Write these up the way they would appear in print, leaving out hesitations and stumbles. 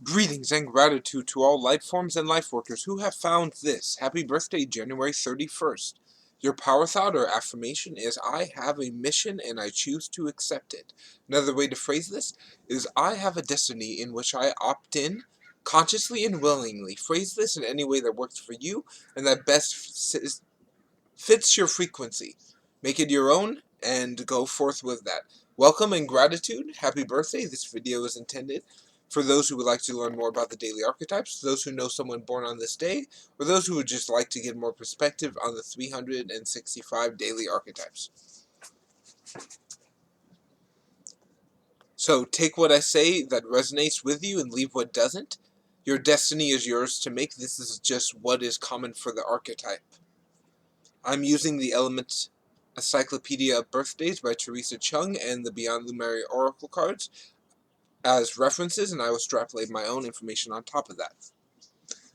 Greetings and gratitude to all life forms and life workers who have found this. Happy birthday, January 31st. Your power thought or affirmation is, I have a mission and I choose to accept it. Another way to phrase this is, I have a destiny in which I opt in, consciously and willingly. Phrase this in any way that works for you and that best fits your frequency. Make it your own and go forth with that. Welcome and gratitude. Happy birthday. This video is intended for those who would like to learn more about the daily archetypes, those who know someone born on this day, or those who would just like to get more perspective on the 365 daily archetypes. So take what I say that resonates with you and leave what doesn't. Your destiny is yours to make. This is just what is common for the archetype. I'm using the element Encyclopedia of Birthdays by Teresa Chung and the Beyond Lemuria Oracle cards as references, and I will extrapolate my own information on top of that.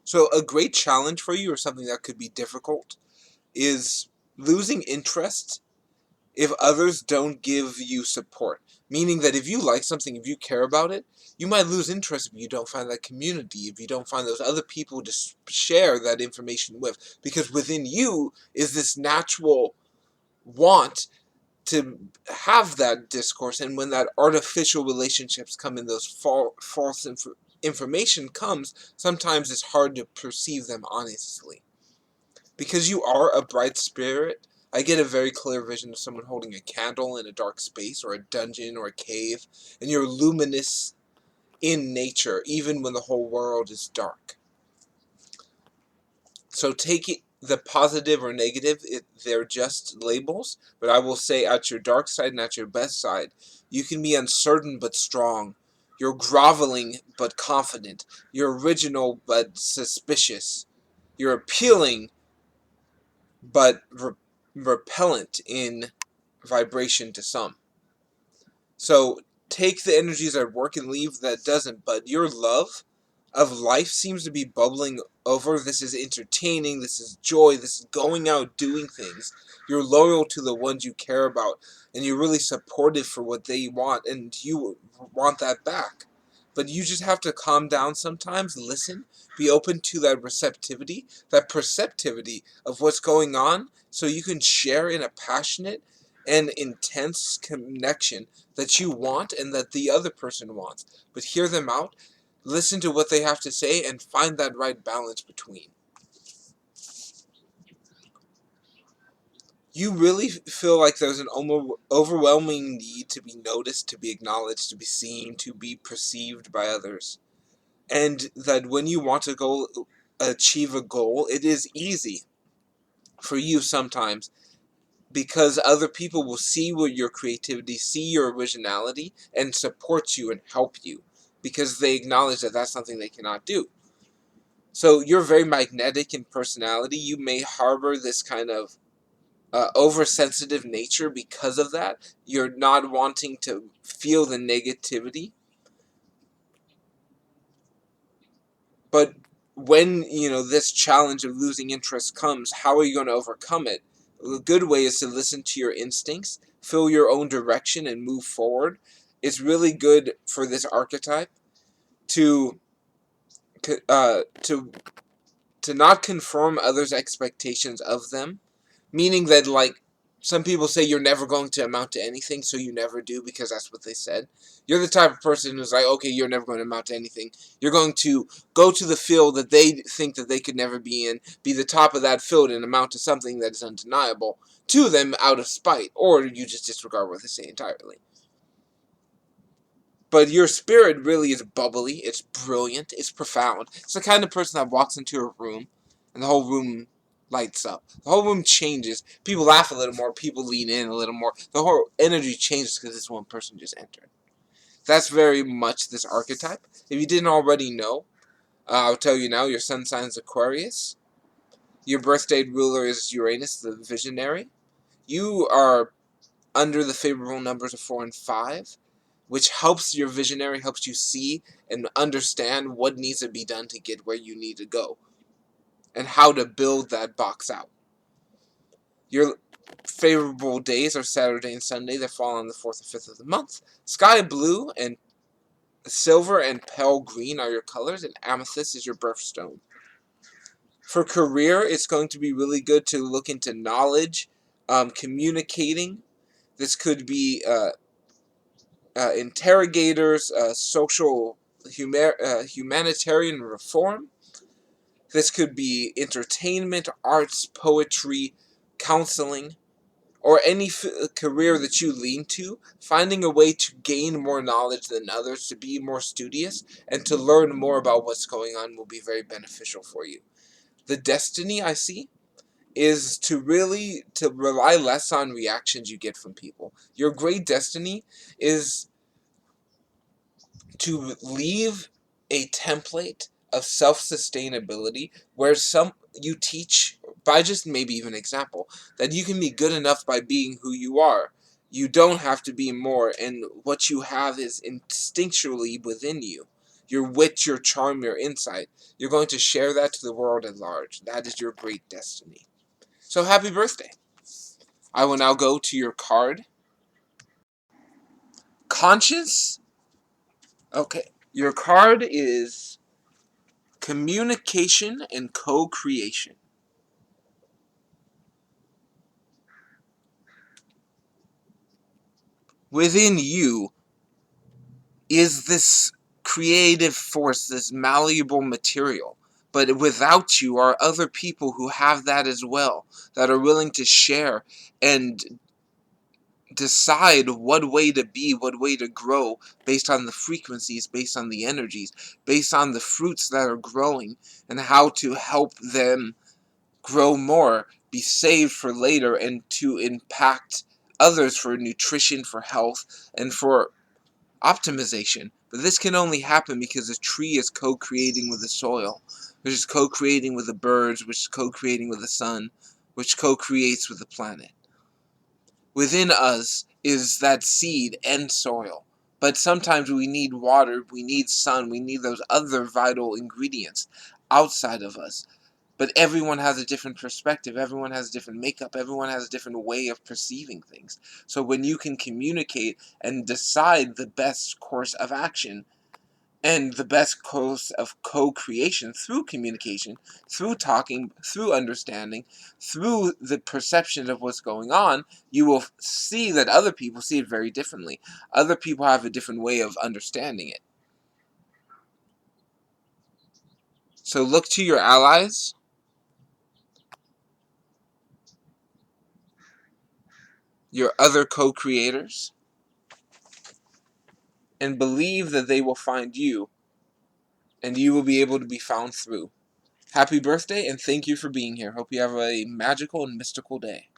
So a great challenge for you, or something that could be difficult, is losing interest if others don't give you support. Meaning that if you like something, if you care about it, you might lose interest if you don't find that community, if you don't find those other people to share that information with. Because within you is this natural want to have that discourse, and when that artificial relationships come in, those false information comes, sometimes it's hard to perceive them honestly. Because you are a bright spirit, I get a very clear vision of someone holding a candle in a dark space, or a dungeon, or a cave, and you're luminous in nature, even when the whole world is dark. So take it, the positive or negative, they're just labels, but I will say at your dark side and at your best side, you can be uncertain but strong. You're groveling but confident. You're original but suspicious. You're appealing but repellent in vibration to some. So take the energies that work and leave that doesn't, but your love of life seems to be bubbling over. This is entertaining, this is joy, this is going out doing things. You're loyal to the ones you care about, and you're really supportive for what they want, and you want that back. But you just have to calm down sometimes, listen, be open to that receptivity, that perceptivity of what's going on, so you can share in a passionate and intense connection that you want and that the other person wants. But hear them out, listen to what they have to say, and find that right balance between. You really feel like there's an overwhelming need to be noticed, to be acknowledged, to be seen, to be perceived by others. And that when you want to go achieve a goal, it is easy for you sometimes, because other people will see your creativity, see your originality, and support you and help you, because they acknowledge that that's something they cannot do. So you're very magnetic in personality. You may harbor this kind of oversensitive nature because of that. You're not wanting to feel the negativity. But when, this challenge of losing interest comes, how are you going to overcome it? A good way is to listen to your instincts, feel your own direction, and move forward. It's really good for this archetype to uh, to to not conform others' expectations of them. Meaning that, like, some people say you're never going to amount to anything, so you never do because that's what they said. You're the type of person who's like, okay, you're never going to amount to anything. You're going to go to the field that they think that they could never be in, be the top of that field, and amount to something that is undeniable to them out of spite, or you just disregard what they say entirely. But your spirit really is bubbly, it's brilliant, it's profound. It's the kind of person that walks into a room, and the whole room lights up. The whole room changes. People laugh a little more, people lean in a little more. The whole energy changes because this one person just entered. That's very much this archetype. If you didn't already know, I'll tell you now, your sun sign is Aquarius. Your birthday ruler is Uranus, the visionary. You are under the favorable numbers of 4 and 5, which helps your visionary, helps you see and understand what needs to be done to get where you need to go, and how to build that box out. Your favorable days are Saturday and Sunday. They fall on the 4th and 5th of the month. Sky blue and Silver and pale green are your colors, and amethyst is your birthstone. For career, it's going to be really good to look into knowledge, communicating. This could be interrogators, humanitarian reform. This could be entertainment, arts, poetry, counseling, or any career that you lean to. Finding a way to gain more knowledge than others, to be more studious, and to learn more about what's going on will be very beneficial for you. The destiny I see is to rely less on reactions you get from people. Your great destiny is to leave a template of self-sustainability where you teach by just maybe even example that you can be good enough by being who you are. You don't have to be more, and what you have is instinctually within you. Your wit, your charm, your insight. You're going to share that to the world at large. That is your great destiny. So happy birthday. I will now go to your card. Conscious? Okay. Your card is communication and co-creation. Within you is this creative force, this malleable material. But without you are other people who have that as well, that are willing to share and decide what way to be, what way to grow, based on the frequencies, based on the energies, based on the fruits that are growing, and how to help them grow more, be saved for later, and to impact others for nutrition, for health, and for optimization. But this can only happen because a tree is co-creating with the soil, which is co-creating with the birds, which is co-creating with the sun, which co-creates with the planet. Within us is that seed and soil. But sometimes we need water, we need sun, we need those other vital ingredients outside of us. But everyone has a different perspective, everyone has a different makeup, everyone has a different way of perceiving things. So when you can communicate and decide the best course of action and the best course of co-creation through communication, through talking, through understanding, through the perception of what's going on, you will see that other people see it very differently. Other people have a different way of understanding it. So look to your allies, your other co-creators, and believe that they will find you, and you will be able to be found through. Happy birthday, and thank you for being here. Hope you have a magical and mystical day.